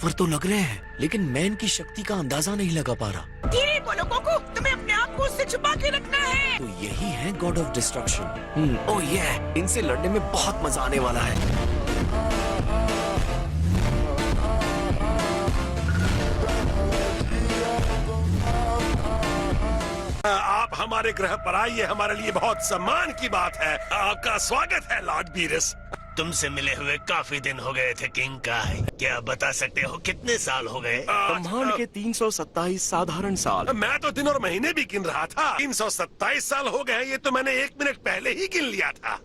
ताकतवर तो लग रहे हैं, लेकिन मैं इनकी शक्ति का अंदाजा नहीं लगा पा रहा। धीरे बोलो गोकू, तुम्हें अपने आप को उससे छुपा के रखना है। तो यही है गॉड ऑफ डिस्ट्रक्शन। ओह ये इनसे लड़ने में बहुत मजा आने वाला है। आप हमारे ग्रह पर आइए, हमारे लिए बहुत सम्मान की बात है। आपका स्वागत है लॉर्ड बीरस। तुमसे मिले हुए काफी दिन हो गए थे किंग काय। क्या बता सकते हो कितने साल हो गए? ब्रह्मांड के 327 साधारण साल। मैं तो दिन और महीने भी गिन रहा था। 327 साल हो गए, ये तो मैंने 1 मिनट पहले ही गिन लिया था।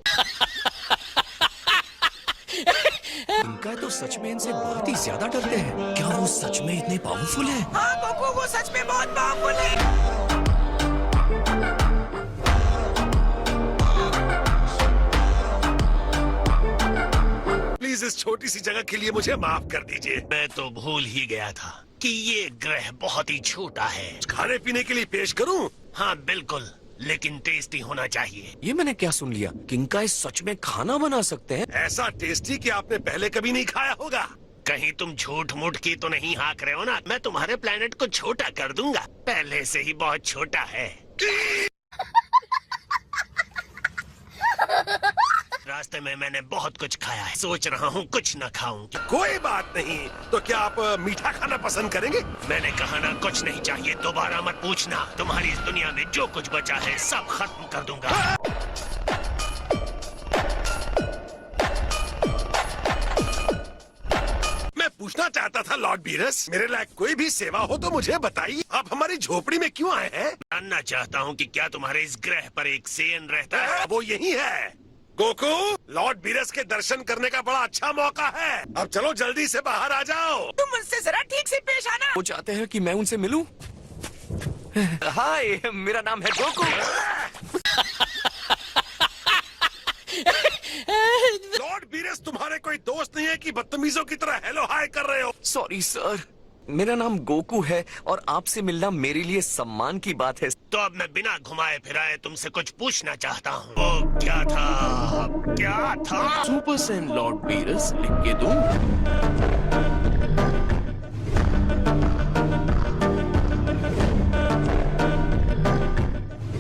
इनका तो सच में इनसे बहुत ही ज्यादा डरते हैं। क्या वो सच में इतने पावरफुल हैं? हाँ गोकू, वो सच में बहुत पावरफुल है। प्लीज इस छोटी सी जगह के लिए मुझे माफ कर दीजिए। मैं तो भूल ही गया था कि ये ग्रह बहुत ही छोटा है। खाने पीने के लिए पेश करूं? हाँ बिल्कुल, लेकिन टेस्टी होना चाहिए। ये मैंने क्या सुन लिया? किंग का सच में खाना बना सकते हैं? ऐसा टेस्टी कि आपने पहले कभी नहीं खाया होगा। कहीं तुम झूठ मूठ की तो नहीं हाँक रहे हो ना? मैं तुम्हारे प्लेनेट को छोटा कर दूंगा, पहले से ही बहुत छोटा है। रास्ते में मैंने बहुत कुछ खाया है, सोच रहा हूँ कुछ न खाऊं। कोई बात नहीं, तो क्या आप मीठा खाना पसंद करेंगे? मैंने कहा ना कुछ नहीं चाहिए, दोबारा मत पूछना। तुम्हारी इस दुनिया में जो कुछ बचा है सब खत्म कर दूंगा। मैं पूछना चाहता था लॉर्ड बीरस, मेरे लायक कोई भी सेवा हो तो मुझे बताइए। आप हमारी झोपड़ी में क्यों आए हैं? जानना चाहता हूँ कि क्या तुम्हारे इस ग्रह पर एक सेयन रहता है? वो यही है। गोकू, लॉर्ड बीरस के दर्शन करने का बड़ा अच्छा मौका है। अब चलो जल्दी से बाहर आ जाओ। तुम उनसे जरा ठीक से पेश आना। वो चाहते हैं कि मैं उनसे मिलूं? हाय, मेरा नाम है गोकू। लॉर्ड बीरस, तुम्हारे कोई दोस्त नहीं है कि बदतमीजों की तरह हेलो हाय कर रहे हो? सॉरी सर, मेरा नाम गोकू है और आपसे मिलना मेरे लिए सम्मान की बात है। तो अब मैं बिना घुमाए फिराए तुमसे कुछ पूछना चाहता हूँ। वो क्या था? क्या था? सुपर सैन लॉर्ड बीरस, लिख के दूं?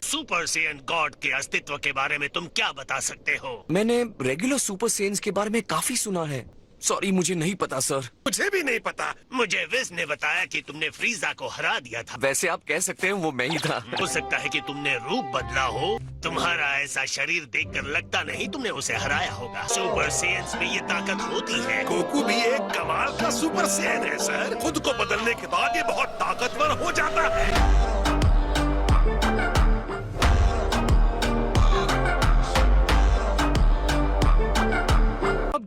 सुपर सेयन गॉड के अस्तित्व के बारे में तुम क्या बता सकते हो? मैंने रेगुलर सुपर सेन्स के बारे में काफी सुना है। सॉरी, मुझे नहीं पता सर। मुझे भी नहीं पता। मुझे विज ने बताया कि तुमने फ्रीजा को हरा दिया था। वैसे आप कह सकते हैं वो मैं ही था। हो सकता है कि तुमने रूप बदला हो। तुम्हारा ऐसा शरीर देखकर लगता नहीं तुमने उसे हराया होगा। सुपर सेयन्स में ये ताकत होती है। गोकू भी एक कमाल का सुपर सेयन है सर। खुद को बदलने के बाद ये बहुत ताकतवर हो जाता है।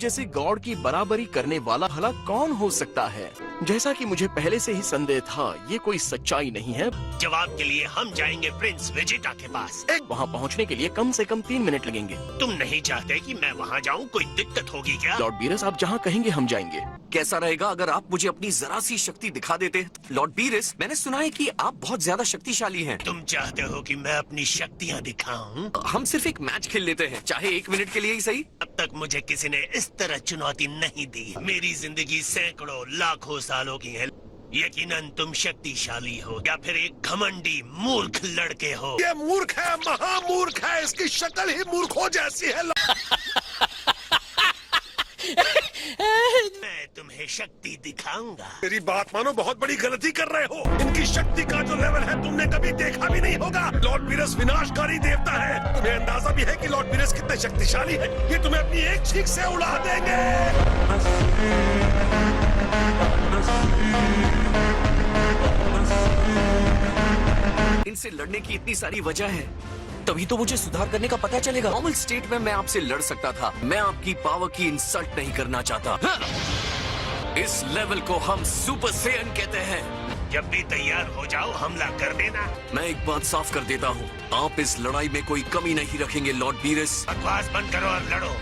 जैसे गॉड की बराबरी करने वाला भला कौन हो सकता है? जैसा कि मुझे पहले से ही संदेह था, ये कोई सच्चाई नहीं है। जवाब के लिए हम जाएंगे प्रिंस वेजिटा के पास। वहाँ पहुँचने के लिए कम से कम 3 मिनट लगेंगे। तुम नहीं चाहते कि मैं वहाँ जाऊँ? कोई दिक्कत होगी क्या? लॉर्ड बीरस, आप जहाँ कहेंगे हम जाएंगे। कैसा रहेगा अगर आप मुझे अपनी जरा सी शक्ति दिखा देते? लॉर्ड बीरस, मैंने सुना है कि आप बहुत ज्यादा शक्तिशाली हैं। तुम चाहते हो कि मैं अपनी शक्तियाँ दिखाऊं? हम सिर्फ एक मैच खेल लेते हैं, चाहे 1 मिनट के लिए ही सही। अब तक मुझे किसी ने इस तरह चुनौती नहीं दी। मेरी जिंदगी सैकड़ों लाखों सालों की है। यकीनन तुम शक्तिशाली हो या फिर एक घमंडी मूर्ख लड़के हो। ये मूर्ख है, महामूर्ख है। इसकी शक्ल ही मूर्खों जैसी है। मैं तुम्हें शक्ति दिखाऊंगा। मेरी बात मानो, बहुत बड़ी गलती कर रहे हो। इनकी शक्ति का जो लेवल है तुमने कभी देखा भी नहीं होगा। लॉर्ड बीरस विनाशकारी देवता है। तुम्हें अंदाजा भी है कि लॉर्ड बीरस कितने शक्तिशाली है। ये तुम्हें अपनी एक चीख से उड़ा देंगे। इनसे लड़ने की इतनी सारी वजह है, तभी तो मुझे सुधार करने का पता चलेगा। नॉर्मल स्टेट में मैं आपसे लड़ सकता था। मैं आपकी पावर की इंसल्ट नहीं करना चाहता। इस लेवल को हम सुपर सेयन कहते हैं। जब भी तैयार हो जाओ हमला कर देना। मैं एक बात साफ कर देता हूँ, आप इस लड़ाई में कोई कमी नहीं रखेंगे लॉर्ड बीरस। बकवास बंद करो और लड़ो।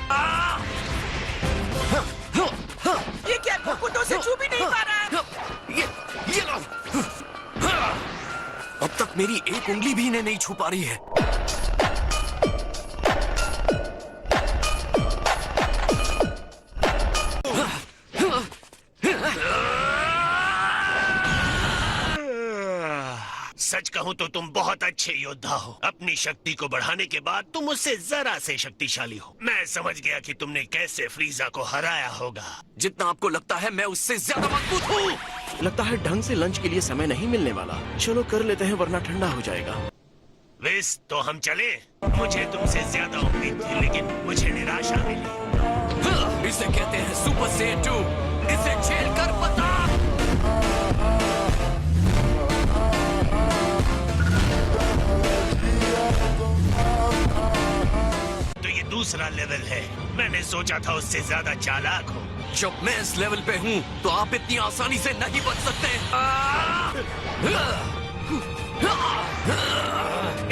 ये क्या गोकू तो उसे छू भी नहीं पा रहा है। ये लो। अब तक मेरी एक उंगली भी इन्हें नहीं छू पा रही है। सच कहूँ तो तुम बहुत अच्छे योद्धा हो। अपनी शक्ति को बढ़ाने के बाद तुम मुझसे जरा से शक्तिशाली हो। मैं समझ गया कि तुमने कैसे फ्रीजा को हराया होगा। जितना आपको लगता है मैं उससे ज्यादा मजबूत हूँ। लगता है ढंग से लंच के लिए समय नहीं मिलने वाला। चलो कर लेते हैं वरना ठंडा हो जाएगा। विस, तो हम चले। मुझे तुमसे ज्यादा उम्मीद थी लेकिन मुझे निराशा मिली। इसे कहते हैं सुपर सेन 2। इसे झेल कर बता। तो ये दूसरा लेवल है। मैंने सोचा था उससे ज्यादा चालाक हो। जब मैं इस लेवल पे हूँ तो आप इतनी आसानी से नहीं बच सकते।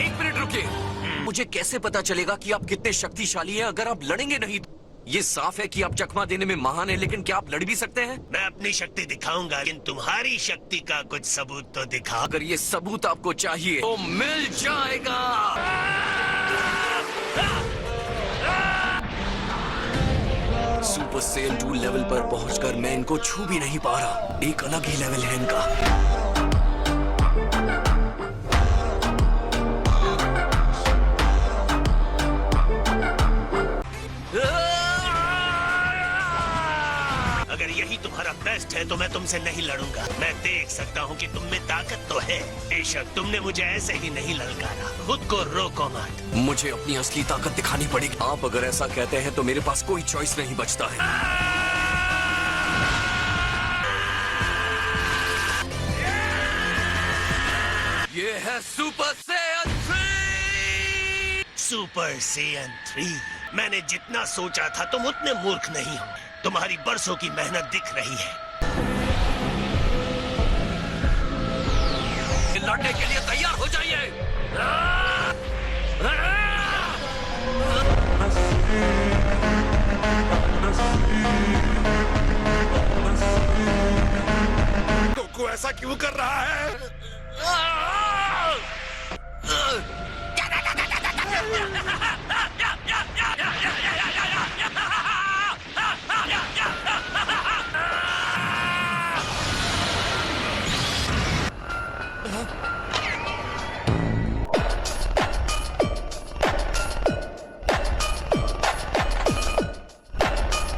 एक मिनट रुकिए। मुझे कैसे पता चलेगा कि आप कितने शक्तिशाली हैं अगर आप लड़ेंगे नहीं? ये साफ है कि आप चकमा देने में महान हैं, लेकिन क्या आप लड़ भी सकते हैं? मैं अपनी शक्ति दिखाऊंगा, लेकिन तुम्हारी शक्ति का कुछ सबूत तो दिखा। अगर ये सबूत आपको चाहिए तो मिल जाएगा। सुपर सेल 2 लेवल पर पहुंचकर मैं इनको छू भी नहीं पा रहा। एक अलग ही लेवल है इनका। अगर यही तुम्हारा बेस्ट है तो मैं तुमसे नहीं लड़ूंगा। मैं देख सकता हूँ कि तुम में ताकत तो है। बेशक तुमने मुझे ऐसे ही नहीं ललकारा। खुद को रोको मत। मुझे अपनी असली ताकत दिखानी पड़ेगी। आप अगर ऐसा कहते हैं तो मेरे पास कोई चॉइस नहीं बचता है। ये है सुपर सेयन 3। Super Saiyan 3। मैंने जितना सोचा था तुम उतने मूर्ख नहीं हो। तुम्हारी बरसों की मेहनत दिख रही है। लड़ने के लिए तैयार हो जाइए। गोकू ऐसा क्यों कर रहा है?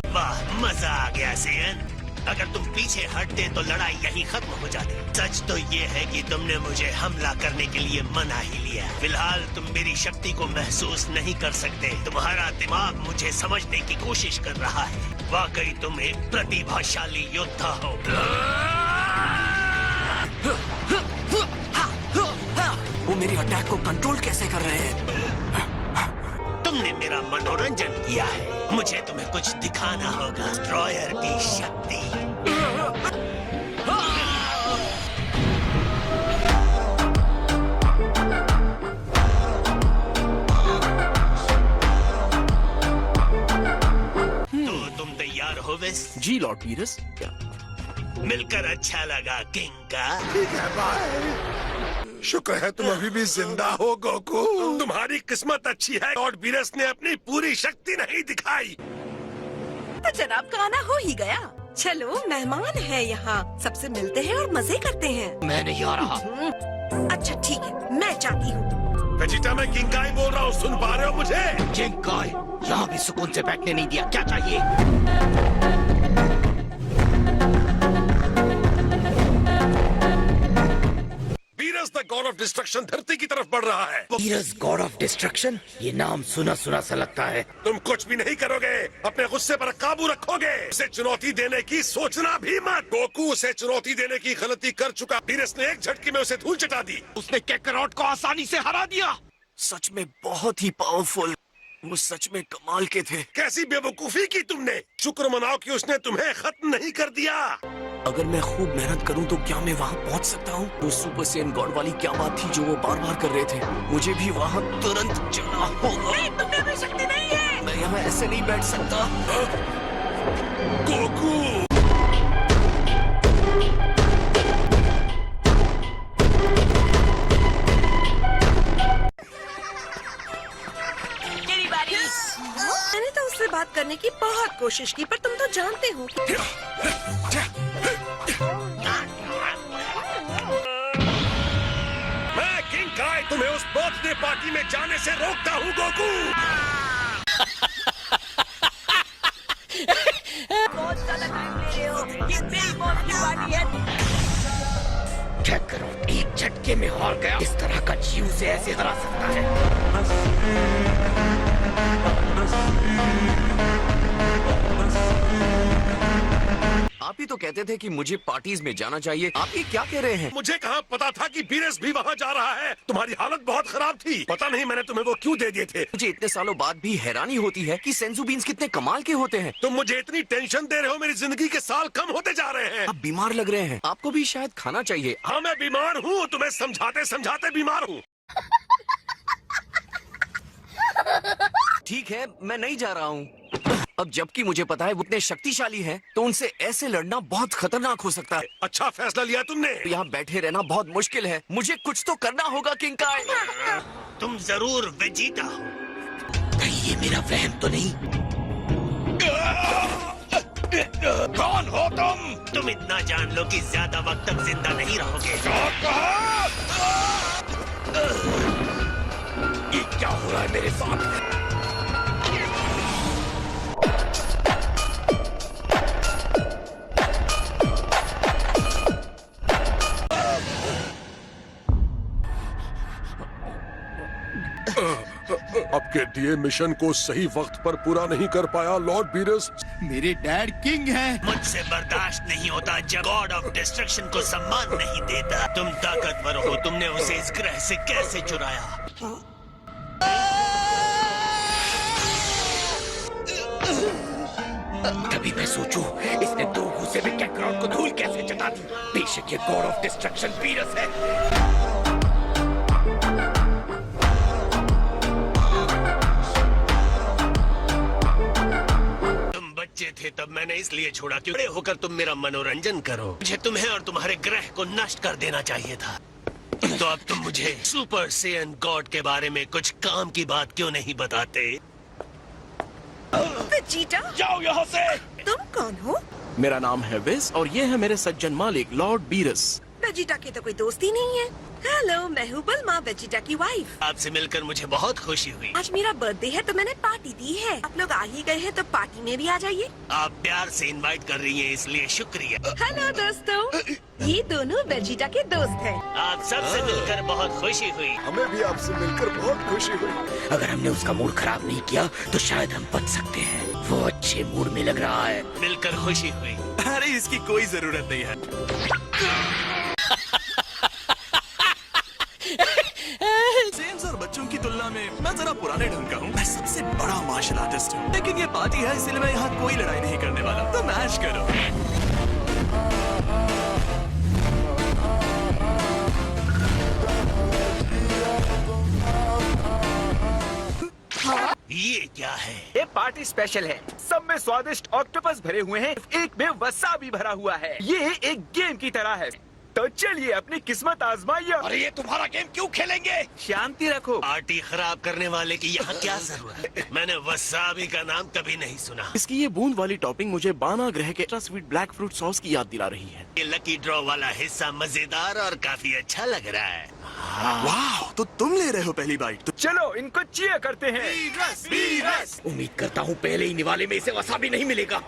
वाह, मजा आ गया सेयन। अगर तुम पीछे हटते तो लड़ाई यहीं खत्म हो जाती। सच तो ये है कि तुमने मुझे हमला करने के लिए मना ही लिया। फिलहाल तुम मेरी शक्ति को महसूस नहीं कर सकते। तुम्हारा दिमाग मुझे समझने की कोशिश कर रहा है। वाकई तुम एक प्रतिभाशाली योद्धा हो। वो मेरी अटैक को कंट्रोल कैसे कर रहे हैं? तुमने मेरा मनोरंजन किया है। मुझे तुम्हें कुछ दिखाना होगा। डिस्ट्रॉयर की शक्ति। तो तुम तैयार हो विस? जी लॉर्ड पीरस। क्या मिलकर अच्छा लगा किंग का। ठीक है, बाय। शुक्र है तुम अभी भी जिंदा हो गोकू। तुम्हारी किस्मत अच्छी है। लॉर्ड बीरस ने अपनी पूरी शक्ति नहीं दिखाई। तो जनाब का आना हो ही गया। चलो मेहमान है यहाँ, सबसे मिलते हैं और मजे करते हैं। मैं नहीं आ रहा। अच्छा ठीक है, मैं जाती हूँ। वेजिटा, मैं किंग का ही बोल रहा हूँ। सुन पा रहे हो मुझे? किंग काय, यहाँ भी सुकून से बैठने नहीं दिया। क्या चाहिए? Beerus the God of destruction धरती की तरफ बढ़ रहा है। वीरस गॉड ऑफ डिस्ट्रक्शन, ये नाम सुना सुना सा लगता है। तुम कुछ भी नहीं करोगे। अपने गुस्से पर काबू रखोगे। उसे चुनौती देने की सोचना भी मत। गोकू उसे चुनौती देने की गलती कर चुका। बीरस ने एक झटके में उसे धूल चटा दी। उसने कैकरॉट को आसानी से हरा दिया। सच में बहुत ही पावरफुल। वो सच में कमाल के थे। कैसी बेवकूफी की तुमने। शुक्र मनाओ कि उसने तुम्हें खत्म नहीं कर दिया। अगर मैं खूब मेहनत करूं तो क्या मैं वहां पहुंच सकता हूं? वो सुपर सेन गॉड वाली क्या बात थी जो वो बार बार कर रहे थे? मुझे भी वहां तुरंत जाना होगा। नहीं, तुम में भी शक्ति नहीं है। मैं यहाँ ऐसे नहीं बैठ सकता। गोकू, मैंने तो उससे बात करने की बहुत कोशिश की, पर तुम तो जानते हो कि उस बर्थडे पार्टी में जाने से रोकता हूँ गोकू। बहुत ज्यादा टाइम ले रहे हो, ये मेरी बॉस की पार्टी है। क्या करो, एक झटके में हार गया। इस तरह का जीव से ऐसे हरा सकता है। आप ही तो कहते थे कि मुझे पार्टीज में जाना चाहिए। आप ये क्या कह रहे हैं? मुझे कहाँ पता था कि बीरस भी वहाँ जा रहा है। तुम्हारी हालत बहुत खराब थी। पता नहीं मैंने तुम्हें वो क्यों दे दिए थे। मुझे इतने सालों बाद भी हैरानी होती है कि सेंसू बीन्स कितने कमाल के होते हैं। तुम मुझे इतनी टेंशन दे रहे हो, मेरी जिंदगी के साल कम होते जा रहे हैं। आप बीमार लग रहे हैं, आपको भी शायद खाना चाहिए। हाँ मैं बीमार हूँ, तुम्हें समझाते समझाते बीमार हूँ। ठीक है, मैं नहीं जा रहा हूँ। अब जबकि मुझे पता है वो इतने शक्तिशाली हैं, तो उनसे ऐसे लड़ना बहुत खतरनाक हो सकता है। अच्छा फैसला लिया तुमने। यहाँ बैठे रहना बहुत मुश्किल है। मुझे कुछ तो करना होगा किंकाई। तुम जरूर वेजिटा हो। कहीं ये मेरा वहम तो नहीं? कौन हो तुम? तुम इतना जान लो कि ज्यादा वक्त तक जिंदा नहीं रहोगे। ये क्या हो रहा है मेरे साथ? आपके दिए मिशन को सही वक्त पर पूरा नहीं कर पाया लॉर्ड बीरस। मेरे डैड किंग हैं। मुझसे बर्दाश्त नहीं होता जब गॉड ऑफ डिस्ट्रक्शन को सम्मान नहीं देता। तुम ताकतवर हो, तुमने उसे इस ग्रह से कैसे चुराया? कभी मैं सोचूं इसने दो घूसे में कैकरॉन को धूल कैसे चटा दी। बेशक ये गॉड ऑफ डिस्ट्रक्शन बीरस है। बच्चे थे तब मैंने इसलिए छोड़ा कि बड़े होकर तुम मेरा मनोरंजन करो। मुझे तुम्हें और तुम्हारे ग्रह को नष्ट कर देना चाहिए था। तो अब तुम मुझे सुपर सेयन गॉड के बारे में कुछ काम की बात क्यों नहीं बताते? वेजिटा, जाओ यहाँ से। तुम कौन हो? मेरा नाम है विस और ये है मेरे सज्जन मालिक लॉर्ड बीरस। वेजिटा की तो कोई दोस्ती नहीं है। हेलो, मैं हूँ बल्मा, वेजिटा की वाइफ। आपसे मिलकर मुझे बहुत खुशी हुई। आज मेरा बर्थडे है तो मैंने पार्टी दी है। आप लोग आ ही गए हैं तो पार्टी में भी आ जाइए। आप प्यार से इनवाइट कर रही हैं इसलिए शुक्रिया। हेलो दोस्तों, ये दोनों वेजिटा के दोस्त हैं। आप सबसे मिलकर बहुत खुशी हुई। हमें भी आपसे मिलकर बहुत खुशी हुई। अगर हमने उसका मूड खराब नहीं किया तो शायद हम बच सकते हैं। वो अच्छे मूड में लग रहा है। मिलकर खुशी हुई। अरे इसकी कोई जरूरत नहीं है। सेम्स और बच्चों की तुलना में मैं जरा पुराने ढंग का हूँ। मैं सबसे बड़ा मार्शल आर्टिस्ट हूँ, लेकिन ये पार्टी है इसलिए मैं यहाँ कोई लड़ाई नहीं करने वाला। तो मैच करो। ये क्या है? ये पार्टी स्पेशल है। सब में स्वादिष्ट ऑक्टोपस भरे हुए हैं, एक में वसाबी भरा हुआ है। ये एक गेम की तरह है, तो चलिए अपनी किस्मत आजमाइए। अरे ये तुम्हारा गेम क्यों खेलेंगे? शांति रखो। पार्टी खराब करने वाले की यहाँ क्या जरूरत है? मैंने वसाबी का नाम कभी नहीं सुना। इसकी ये बूंद वाली टॉपिंग मुझे बाना ग्रह के स्वीट ब्लैक फ्रूट सॉस की याद दिला रही है। ये लकी ड्रॉ वाला हिस्सा मजेदार और काफी अच्छा लग रहा है। वाह, तो तुम ले रहे हो पहली बाइट? तो चलो इनको चीयर करते हैं। उम्मीद करता हूँ पहले ही निवाले में इसे वसाबी नहीं मिलेगा।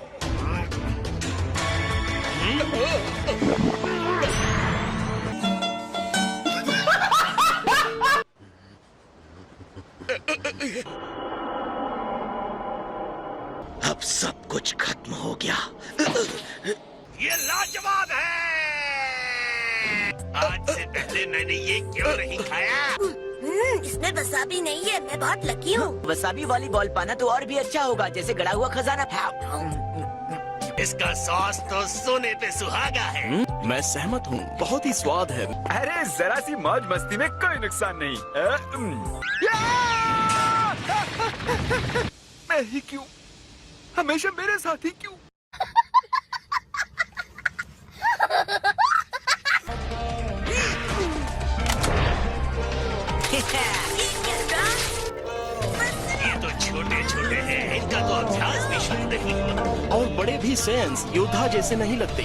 अब सब कुछ खत्म हो गया। ये लाजवाब है। आज से पहले मैंने ये क्यों नहीं खाया? इसमें वसाबी नहीं है, मैं बहुत लकी हूँ। वसाबी वाली बॉल पाना तो और भी अच्छा होगा, जैसे गड़ा हुआ खजाना। इसका सॉस तो सोने पे सुहागा है। मैं सहमत हूँ, बहुत ही स्वाद है। अरे जरा सी मौज मस्ती में कोई नुकसान नहीं। मैं ही क्यों, हमेशा मेरे साथ ही क्यों? ये तो छोटे छोटे हैं, इनका तो अभ्यास भी शुरू नहीं हुआ। और बड़े भी सेंस योद्धा जैसे नहीं लगते।